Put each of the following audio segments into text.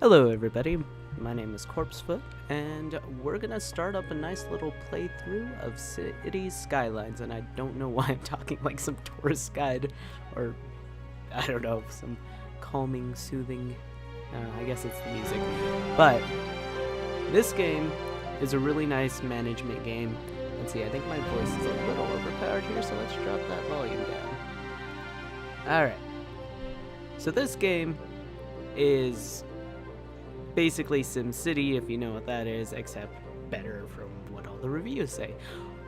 Hello everybody, my name is Corpsefoot, and we're gonna start up a nice little playthrough of Cities Skylines, and I don't know why I'm talking like some tourist guide, or I don't know, some calming, soothing, I guess it's the music, but this game is a really nice management game. Let's see, I think my voice is a little overpowered here, so let's drop that volume down. Alright, so this game is basically SimCity, if you know what that is, except better from what all the reviews say.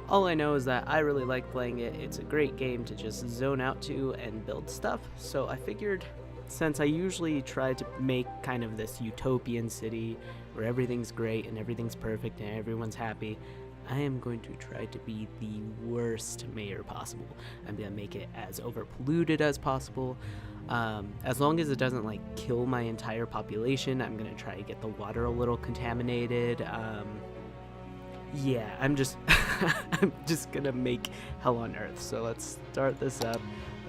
All I know is that I really like playing it. It's a great game to just zone out to and build stuff, so I figured since I usually try to make kind of this utopian city where everything's great and everything's perfect and everyone's happy, I am going to try to be the worst mayor possible. I'm going to make it as overpolluted as possible. As long as it doesn't like kill my entire population, I'm gonna try to get the water a little contaminated. Yeah, I'm just I'm just gonna make hell on earth. So let's start this up.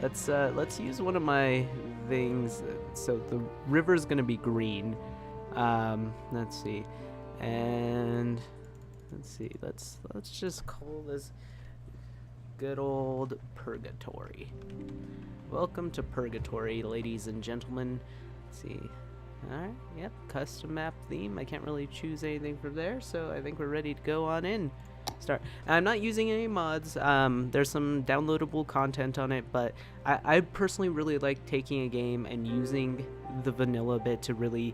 Let's use one of my things. So the river's gonna be green. Let's see, and let's just call this good old Purgatory. Welcome to Purgatory, ladies and gentlemen. Let's see. Alright, yep, custom map theme. I can't really choose anything from there, so I think we're ready to go on in. Start. I'm not using any mods. There's some downloadable content on it, but I personally really like taking a game and using the vanilla bit to really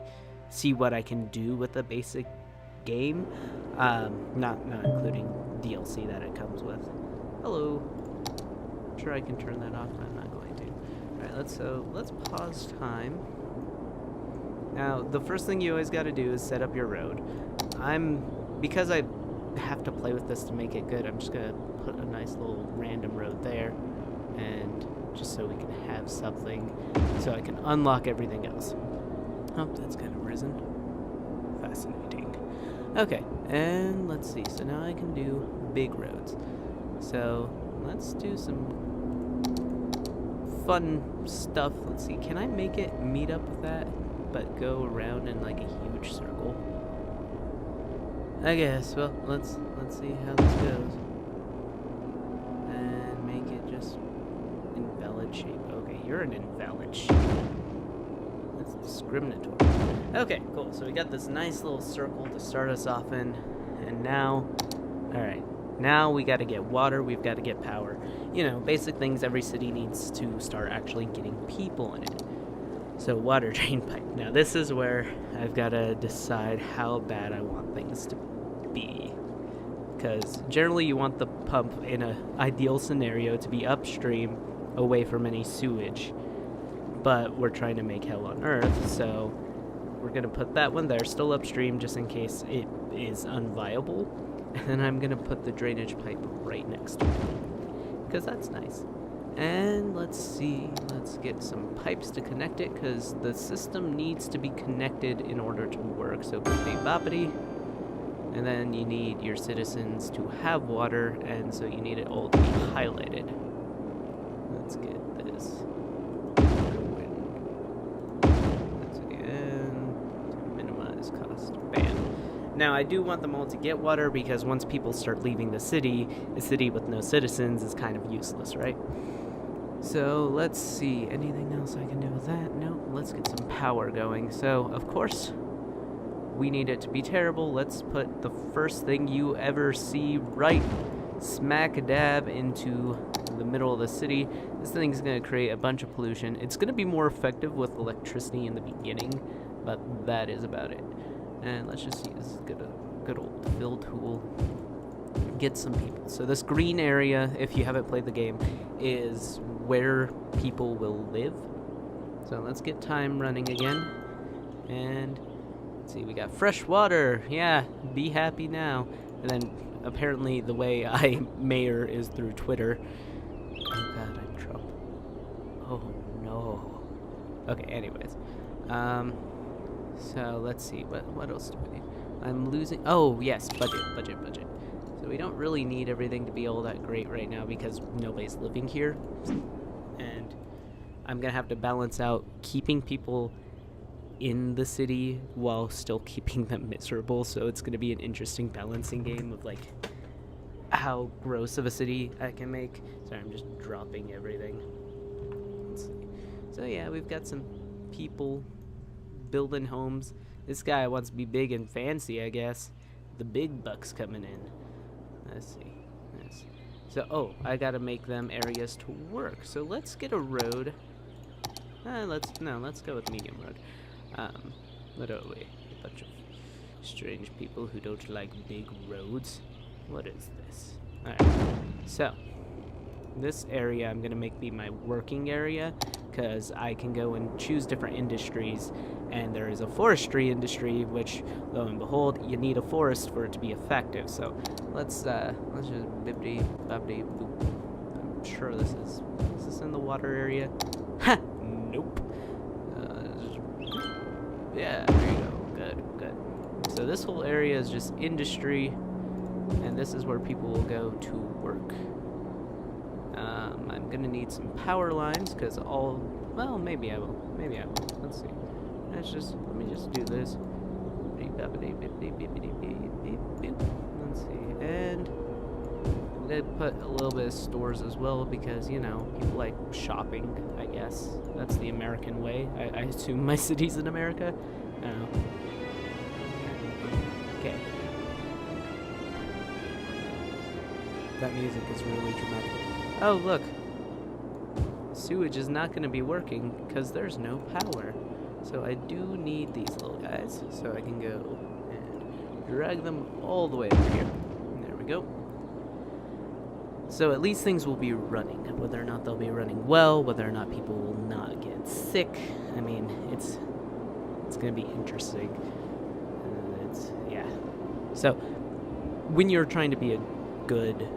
see what I can do with the basic game. Not including DLC that it comes with. Hello. I'm sure I can turn that off, but I'm not going to. Alright, let's pause time. Now, the first thing you always got to do is set up your road. Because I have to play with this to make it good, I'm just gonna put a nice little random road there, and just so we can have something, so I can unlock everything else. Oh, that's kind of risen. Fascinating. Okay, and let's see. So now I can do big roads. So let's do some fun stuff. Let's see, can I make it meet up with that, but go around in like a huge circle? I guess. Well, let's see how this goes. And make it just invalid shape. Okay, you're an invalid shape. That's discriminatory. Okay, cool. So we got this nice little circle to start us off in, and now, all right. Now we got to get water, we've got to get power. You know, basic things every city needs to start actually getting people in it. So water drain pipe. Now this is where I've got to decide how bad I want things to be. Because generally you want the pump in an ideal scenario to be upstream, away from any sewage. But we're trying to make hell on earth, so we're going to put that one there, still upstream, just in case it is unviable. And then I'm going to put the drainage pipe right next to it, because that's nice. And let's see, let's get some pipes to connect it, because the system needs to be connected in order to work. So bippity boppity. And then you need your citizens to have water, and so you need it all to be highlighted. Let's get this going. Let's again, to minimize cost. Bam. Now, I do want them all to get water, because once people start leaving the city with no citizens is kind of useless, right? So, let's see. Anything else I can do with that? No, let's get some power going. So, of course, we need it to be terrible. Let's put the first thing you ever see right smack dab into the middle of the city. This thing's going to create a bunch of pollution. It's going to be more effective with electricity in the beginning, but that is about it. And let's just use good old fill tool. Get some people. So this green area, if you haven't played the game, is where people will live. So let's get time running again. And let's see, we got fresh water. Yeah, be happy now. And then apparently the way I mayor is through Twitter. Oh god, I'm Trump. Oh no. Okay, anyways. So let's see, what else do we need? I'm losing, oh yes, budget. So we don't really need everything to be all that great right now because nobody's living here. And I'm gonna have to balance out keeping people in the city while still keeping them miserable. So it's going to be an interesting balancing game of like how gross of a city I can make. Sorry, I'm just dropping everything. Let's see. So yeah, we've got some people building homes. This guy wants to be big and fancy, I guess. The big bucks coming in. Let's see. Yes. So, oh, I gotta make them areas to work. So let's get a road. Let's go with medium road. What are we? A bunch of strange people who don't like big roads. What is this? Alright. So, this area I'm gonna make be my working area, because I can go and choose different industries, and there is a forestry industry, which, lo and behold, you need a forest for it to be effective. So let's just bippity boppity boop. I'm sure this is this in the water area? Ha! Nope. Yeah, there you go. Good. So this whole area is just industry, and this is where people will go to work. I'm gonna need some power lines, because well, maybe I will. Let's see. Let me just do this. Let's see. And I'm gonna put a little bit of stores as well, because, you know, people like shopping, I guess. That's the American way. I assume my city's in America. I don't know. Okay. That music is really dramatic. Oh, look. Sewage is not going to be working because there's no power. So I do need these little guys, so I can go and drag them all the way over here. There we go. So at least things will be running. Whether or not they'll be running well, whether or not people will not get sick. I mean, it's going to be interesting. Yeah. So when you're trying to be a good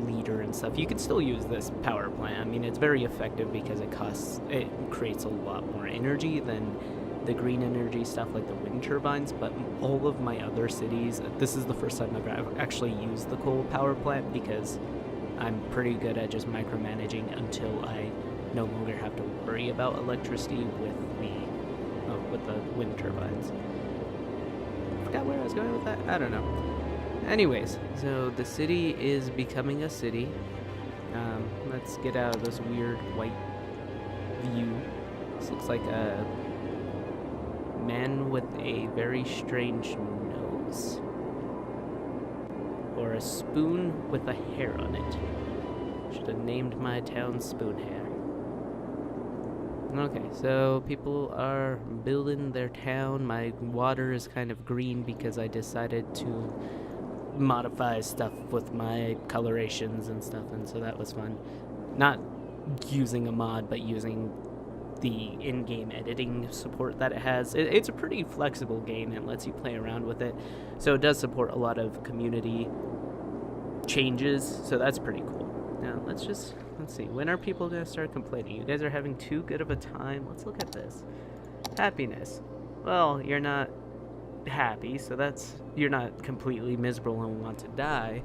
leader and stuff, you can still use this power plant. I mean, it's very effective because it creates a lot more energy than the green energy stuff like the wind turbines. But all of my other cities, this is the first time I've actually used the coal power plant, because I'm pretty good at just micromanaging until I no longer have to worry about electricity with the wind turbines. I forgot where I was going with that. I don't know. Anyways, so the city is becoming a city. Let's get out of this weird white view. This looks like a man with a very strange nose. Or a spoon with a hair on it. Should have named my town Spoon Hair. Okay, so people are building their town. My water is kind of green because I decided to modify stuff with my colorations and stuff, and so that was fun. Not using a mod, but using the in-game editing support that it has. It's a pretty flexible game and lets you play around with it, so it does support a lot of community changes, so that's pretty cool. Now let's see, when are people gonna start complaining? You guys are having too good of a time. Let's look at this. Happiness. Well, you're not happy, so you're not completely miserable and want to die.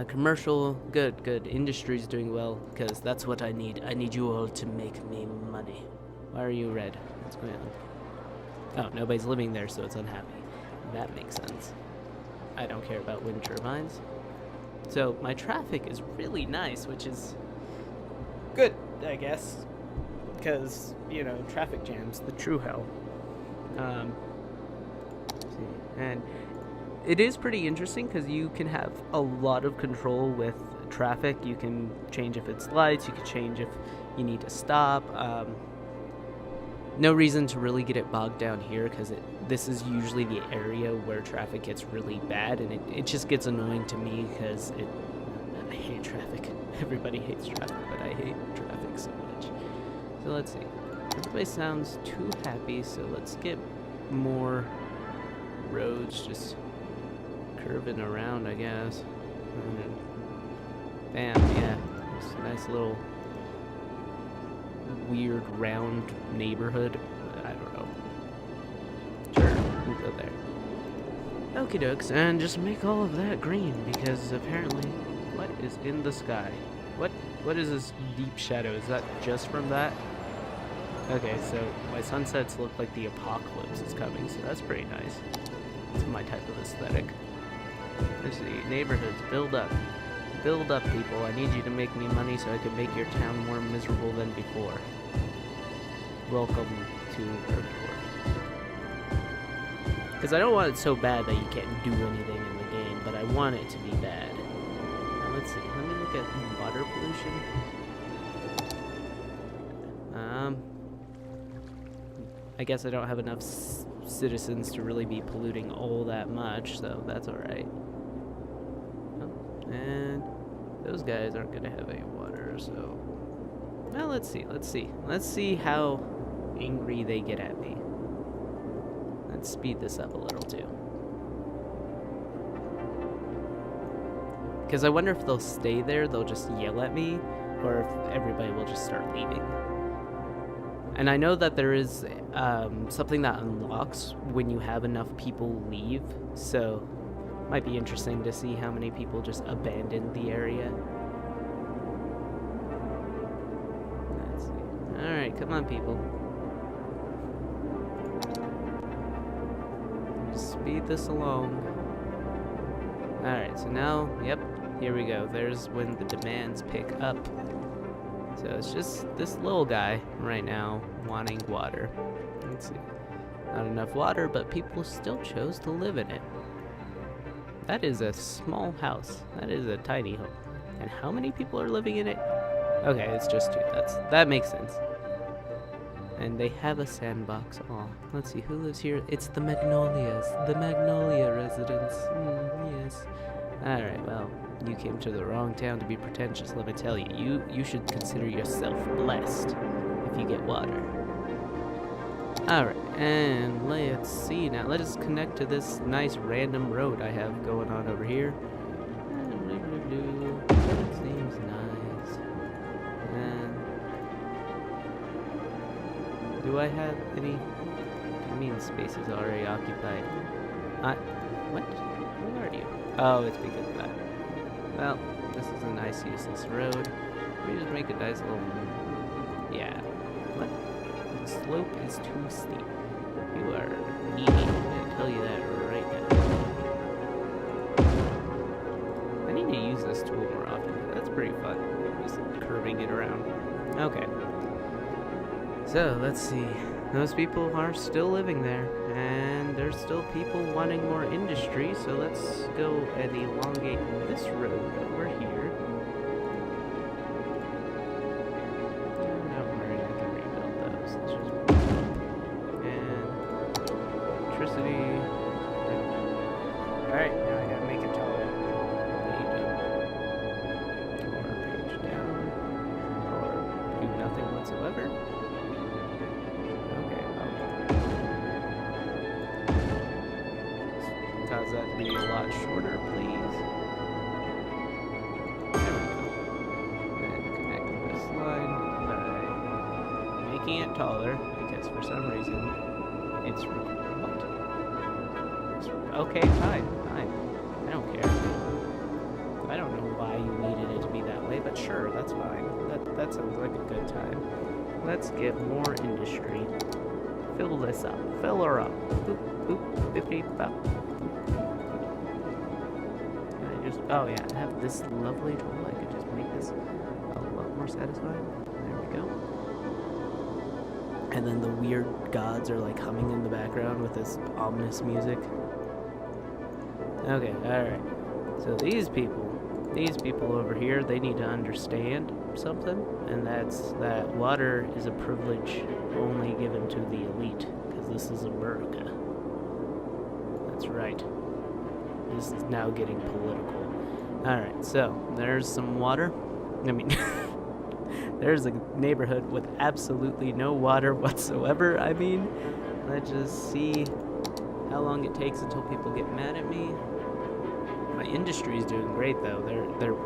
Commercial, good. Industry's doing well, because that's what I need. I need you all to make me money. Why are you red? What's going on? Oh, nobody's living there, so it's unhappy. That makes sense. I don't care about wind turbines. So my traffic is really nice, which is good, I guess, because, you know, traffic jams, the true hell. And it is pretty interesting because you can have a lot of control with traffic. You can change if it's lights, you can change if you need to stop. No reason to really get it bogged down here, because this is usually the area where traffic gets really bad, and it just gets annoying to me because I hate traffic. Everybody hates traffic, but I hate traffic so much. So let's see. Everybody sounds too happy, so let's get more roads just curving around, I guess. Bam, yeah. It's a nice little weird round neighborhood. I don't know. Sure, we'll go there. Okie dokes, and just make all of that green, because apparently, what is in the sky? What is this deep shadow? Is that just from that? Okay, so my sunsets look like the apocalypse is coming, so that's pretty nice. It's my type of aesthetic. Let's see, neighborhoods, build up. Build up, people. I need you to make me money so I can make your town more miserable than before. Welcome to Earthport. Because I don't want it so bad that you can't do anything in the game, but I want it to be bad. Now, let's see. Let me look at water pollution. I guess I don't have enough citizens to really be polluting all that much, so that's alright. Oh, and those guys aren't going to have any water, so... Well, let's see. Let's see how angry they get at me. Let's speed this up a little, too. Because I wonder if they'll stay there, they'll just yell at me, or if everybody will just start leaving. And I know that there is something that unlocks when you have enough people leave, so might be interesting to see how many people just abandon the area. Let's see. Alright, come on, people. Just speed this along. Alright, so now, yep, here we go. There's when the demands pick up. So it's just this little guy right now wanting water. Let's see. Not enough water, but people still chose to live in it. That is a small house. That is a tiny home. And how many people are living in it? Okay, it's just 2. That makes sense. And they have a sandbox. Aw, let's see, who lives here? It's the Magnolias. The Magnolia residents. Yes. Alright, well, you came to the wrong town to be pretentious, let me tell you. You should consider yourself blessed if you get water. Alright, and let's see now. Let us connect to this nice random road I have going on over here. It seems nice. And do I have any? I mean, space is already occupied. What? Where are you? Oh, it's because of that. Well, this is a nice, useless road. We just make a nice little... Yeah. What? The slope is too steep. You are needy. I'm gonna tell you that right now. I need to use this tool more often. That's pretty fun. Just curving it around. Okay. So, let's see. Those people are still living there, and there's still people wanting more industry, so let's go and elongate this road over here. Don't worry, I can rebuild those. Let's just... And... electricity... Alright, now I gotta make it taller. Or page down. Or do nothing whatsoever. Cause that to be a lot shorter, please. There we go. And connect this line by making it taller, because for some reason it's what? Okay, fine. I don't care. I don't know why you needed it to be that way, but sure, that's fine. That sounds like a good time. Let's get more industry. Fill this up. Fill her up. Boop, boop, bippity bop. Oh yeah, I have this lovely tool. I could just make this a lot more satisfying. There we go. And then the weird gods are like humming in the background with this ominous music. Okay, alright. So these people over here, they need to understand something, and that's that water is a privilege only given to the elite, because this is America. That's right. This is now getting political. Alright, so there's some water. I mean, there's a neighborhood with absolutely no water whatsoever. I mean, let's just see how long it takes until people get mad at me. My industry is doing great though.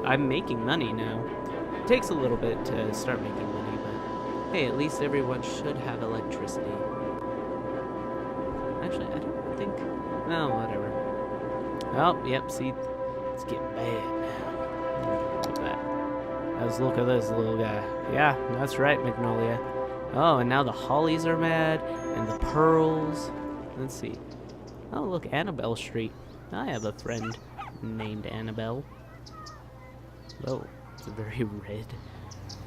I'm making money now. It takes a little bit to start making money, but hey, at least everyone should have electricity. Actually, I don't think... No, whatever. Oh, yep, see, it's getting bad now. Look at that. Let's look at this little guy. Yeah, that's right, Magnolia. Oh, and now the hollies are mad, and the pearls. Let's see. Oh, look, Annabelle Street. I have a friend named Annabelle. Whoa, it's a very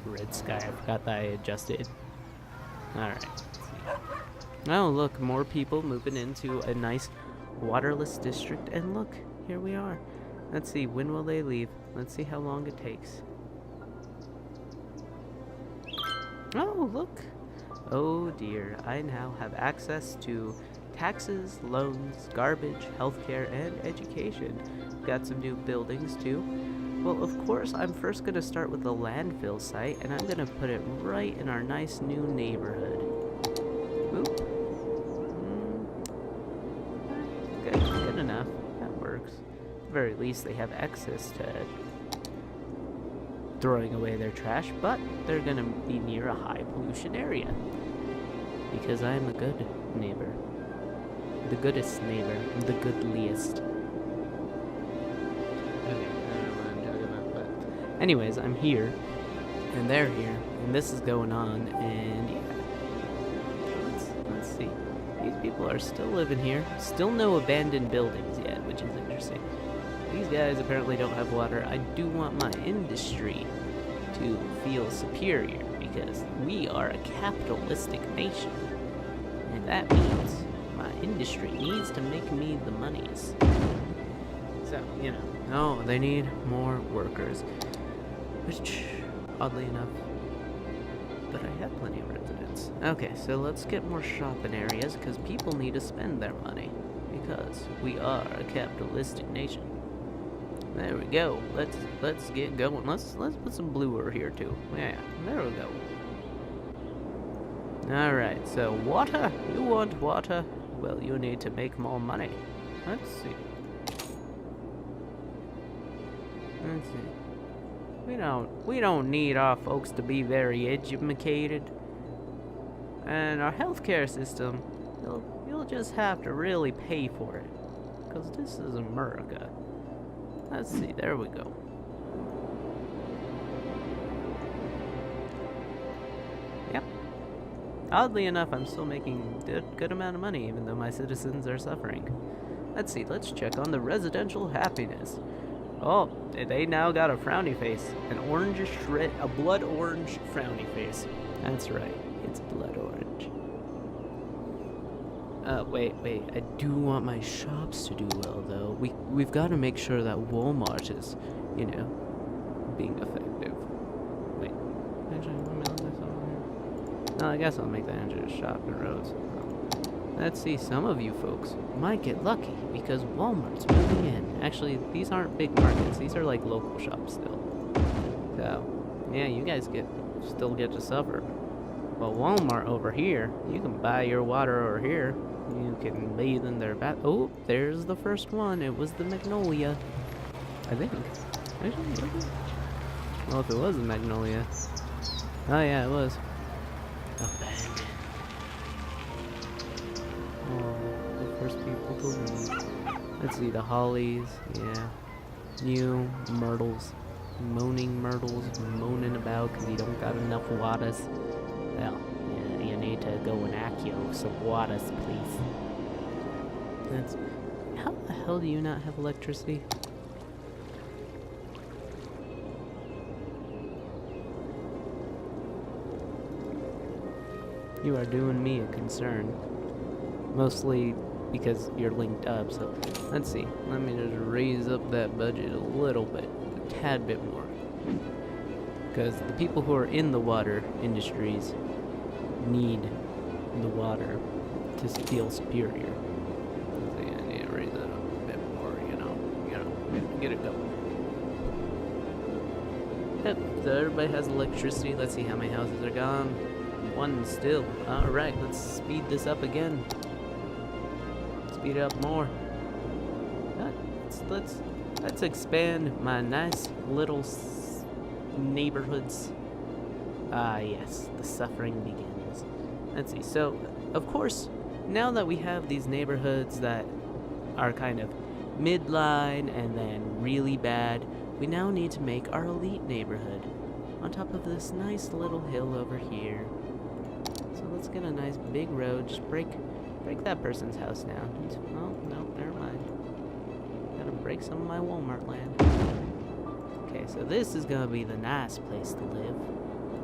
red sky. I forgot that I adjusted. Alright, let's see. Oh, look, more people moving into a nice waterless district. And look, here we are. Let's see, when will they leave? Let's see how long it takes. Oh, look. Oh dear, I now have access to taxes, loans, garbage, healthcare, and education. Got some new buildings too. Well, of course, I'm first going to start with the landfill site, and I'm going to put it right in our nice new neighborhood. Oop. Good enough. That works. At the very least, they have access to throwing away their trash, but they're going to be near a high pollution area. Because I'm a good neighbor. The goodest neighbor. The goodliest. Okay, I don't know what I'm talking about, but... Anyways, I'm here, and they're here, and this is going on, and yeah. Let's see. These people are still living here. Still no abandoned buildings yet, which is interesting. These guys apparently don't have water. I do want my industry to feel superior, because we are a capitalistic nation. And that means my industry needs to make me the monies. So, you know. Oh, they need more workers. Which, oddly enough, but I have plenty of residents. Okay, so let's get more shopping areas, because people need to spend their money. Because we are a capitalistic nation. There we go. Let's get going. Let's put some blue over here too. Yeah, there we go. Alright, so water. You want water? Well, you need to make more money. Let's see. We don't need our folks to be very educated. And our healthcare system, you'll just have to really pay for it. Because this is America. Let's see, there we go. Yep. Oddly enough, I'm still making a good amount of money, even though my citizens are suffering. Let's see, let's check on the residential happiness. Oh, they now got a frowny face. A blood orange frowny face. That's right, it's blood orange. Wait, I do want my shops to do well, though. We've got to make sure that Walmart is, you know, being effective. Wait, actually, let me let this over here. No, I guess I'll make that into a shop and roads. Let's see, some of you folks might get lucky, because Walmart's moving in. Actually, these aren't big markets, these are like local shops still. So, yeah, you guys still get to suffer. Well, Walmart over here, you can buy your water over here. You can bathe in their bath. Oh, there's the first one. It was the Magnolia. I think. Actually, was it? Well, if it was the Magnolia. Oh, yeah, it was. Abandoned. Oh, the first people to leave. Let's see, the hollies. Yeah. New myrtles. Moaning myrtles. Moaning about because you don't got enough waters. Well, yeah, you need to go and accio some waters, please. How the hell do you not have electricity? You are doing me a concern. Mostly because you're linked up, so let's see. Let me just raise up that budget a little bit, a tad bit more. Because the people who are in the water industries need the water to feel superior. So yeah, I need to raise that up a bit more, you know, get it going. Yep, so everybody has electricity. Let's see how many houses are gone. One still. Alright, let's speed this up again. Speed it up more. Let's expand my nice little neighborhoods. Ah, yes, the suffering begins. Let's see, so, of course, now that we have these neighborhoods that are kind of midline and then really bad, we now need to make our elite neighborhood on top of this nice little hill over here. So let's get a nice big road. Just break that person's house down. Oh, no, never mind. Gotta break some of my Walmart land. Okay, so this is gonna be the nice place to live.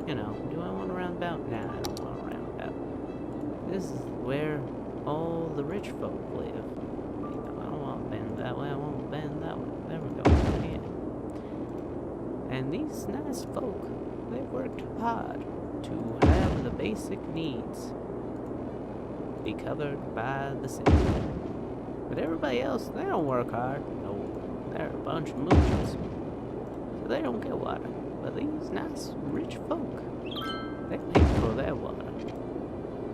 You know, do I want a roundabout? Nah, I don't want a roundabout. This is where all the rich folk live. Wait, no, I don't want to bend that way. I want to bend that way. There we go. Yeah. And these nice folk, they worked hard to have the basic needs be covered by the city. But everybody else, they don't work hard. No, they're a bunch of moochers. So they don't get water. But these nice rich folk, they pay for their water.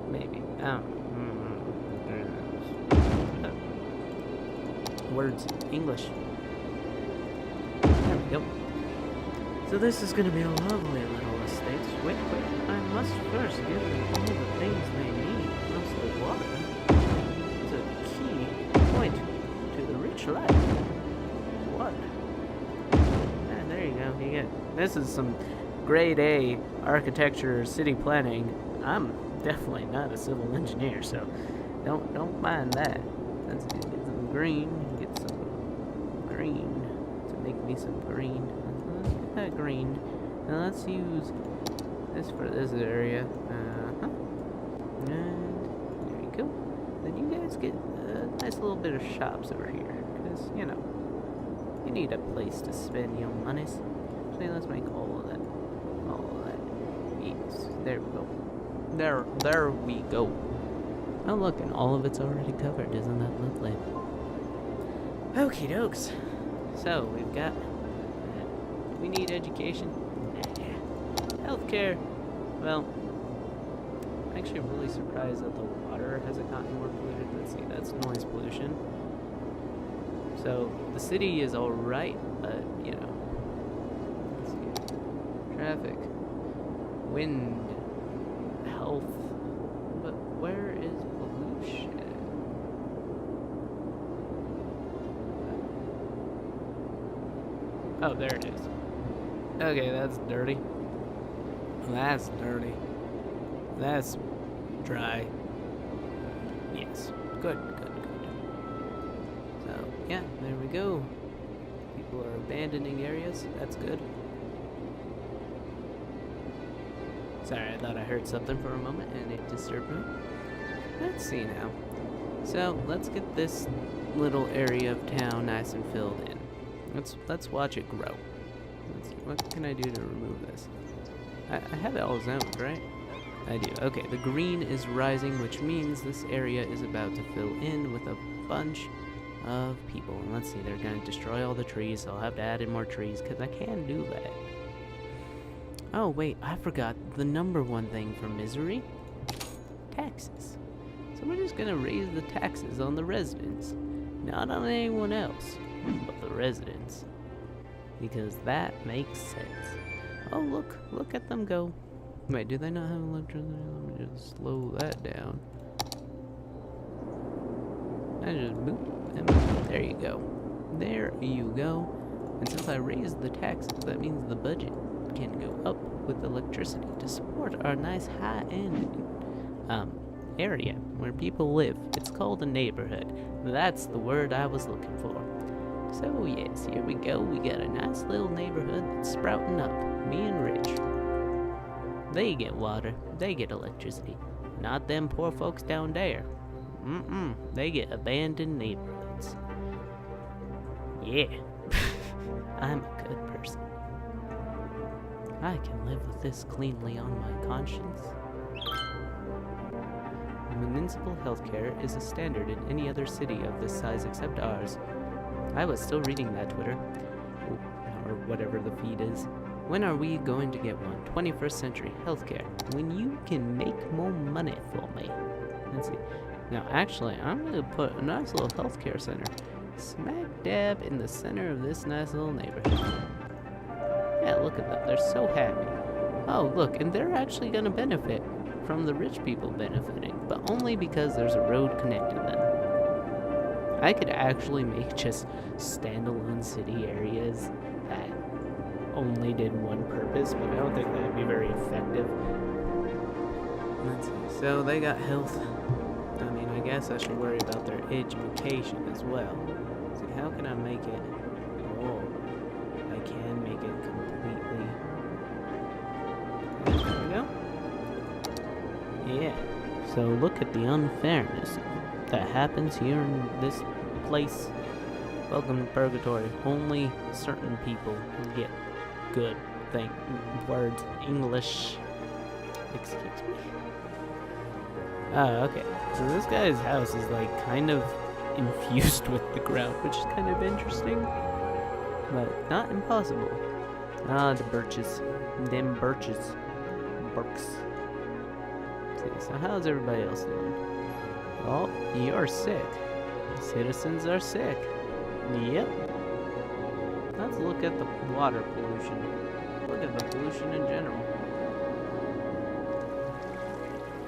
Maybe. I don't know. Words. English. There we go. So this is going to be a lovely little estate. Wait. I must first give them all the things they need. Mostly water. It's a key point to the rich life. Water. And there you go. You get. This is some grade A architecture, city planning. I'm definitely not a civil engineer, so don't mind that. Let's get some green. Get some green to make me some green. Let's get that green. Now let's use this for this area. And there you go. Then you guys get a nice little bit of shops over here, because you know you need a place to spend your monies. So let's make all of that. Yes, there we go. There we go. Oh look, and all of it's already covered. Isn't that lovely? Okie dokes. So we've got. We need education. Healthcare. Well, I'm actually really surprised that the water hasn't gotten more polluted. Let's see, that's noise pollution. So the city is alright, but you know. Let's see. Traffic. Wind. Health. But where is pollution? Oh, there it is. Okay, that's dirty. That's dirty. That's dry. Yes. Good. So, yeah, there we go. People are abandoning areas. That's good. Sorry, I thought I heard something for a moment and it disturbed me. Let's see now. So, let's get this little area of town nice and filled in. Let's watch it grow. Let's see, what can I do to remove this? I have it all zoned, right? I do. Okay, the green is rising, which means this area is about to fill in with a bunch of people. And let's see, they're going to destroy all the trees, so I'll have to add in more trees, because I can do that. Oh, wait, I forgot the number one thing for misery. Taxes. So we're just going to raise the taxes on the residents. Not on anyone else, but the residents. Because that makes sense. Oh, look at them go. Wait, do they not have electricity? Let me just slow that down. I just boop and boop. There you go. There you go. And since I raised the taxes, that means the budget can go up with electricity to support our nice high-end area where people live. It's called a neighborhood. That's the word I was looking for. So yes, here we go. We got a nice little neighborhood that's sprouting up. Me and Rich. They get water. They get electricity. Not them poor folks down there. They get abandoned neighborhoods. Yeah. I'm a good person. I can live with this cleanly on my conscience. Municipal healthcare is a standard in any other city of this size except ours. I was still reading that Twitter, or whatever the feed is. When are we going to get one? 21st century healthcare. When you can make more money for me. Let's see. Now, actually, I'm going to put a nice little healthcare center smack dab in the center of this nice little neighborhood. Yeah, look at them. They're so happy. Oh, look, and they're actually going to benefit from the rich people benefiting, but only because there's a road connecting them. I could actually make just standalone city areas that only did one purpose, but I don't think that would be very effective. Let's see. So they got health. I mean, I guess I should worry about their education as well. See, how can I make it? Oh, I can make it completely. There we go. Yeah. So look at the unfairness that happens here in this place. Welcome to Purgatory. Only certain people get good words. English. Excuse me? Oh, okay. So this guy's house is like kind of infused with the ground, which is kind of interesting, but not impossible. Ah, the birches. Them birches. Burks. See, so how's everybody else doing? Oh, you're sick. Citizens are sick. Yep. Let's look at the water pollution. Look at the pollution in general.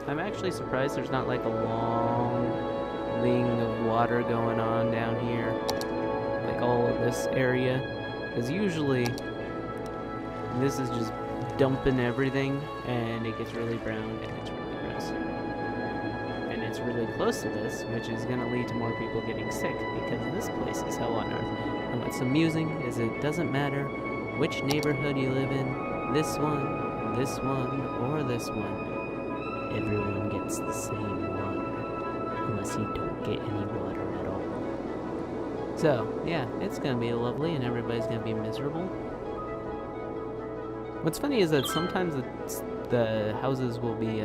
I'm actually surprised there's not like a long thing of water going on down here. Like all of this area. Because usually this is just dumping everything and it gets really brown and it's really gross. And it's really close to this, which is going to lead to more people getting sick because this place is hell on earth. And what's amusing is it doesn't matter which neighborhood you live in, this one, or this one. Everyone gets the same water, unless you don't get any water at all. So, yeah, it's gonna be lovely and everybody's gonna be miserable. What's funny is that sometimes the houses will be,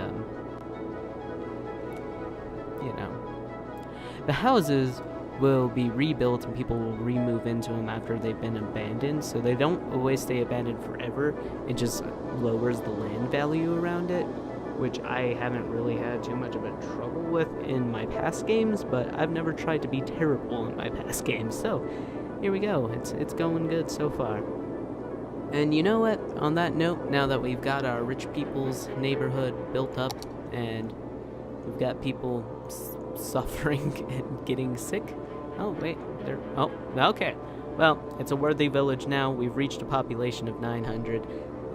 the houses will be rebuilt and people will remove into them after they've been abandoned, so they don't always stay abandoned forever. It just lowers the land value around it, which I haven't really had too much of a trouble with in my past games, but I've never tried to be terrible in my past games, so here we go. It's going good so far. And you know what? On that note, now that we've got our rich people's neighborhood built up and we've got people suffering and getting sick. Oh, wait. Oh, okay. Well, it's a worthy village now. We've reached a population of 900.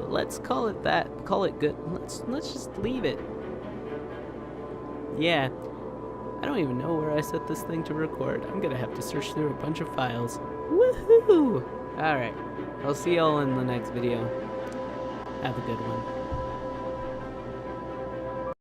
Let's call it that. Call it good. Let's just leave it. Yeah. I don't even know where I set this thing to record. I'm gonna have to search through a bunch of files. Woohoo! Alright. I'll see y'all in the next video. Have a good one.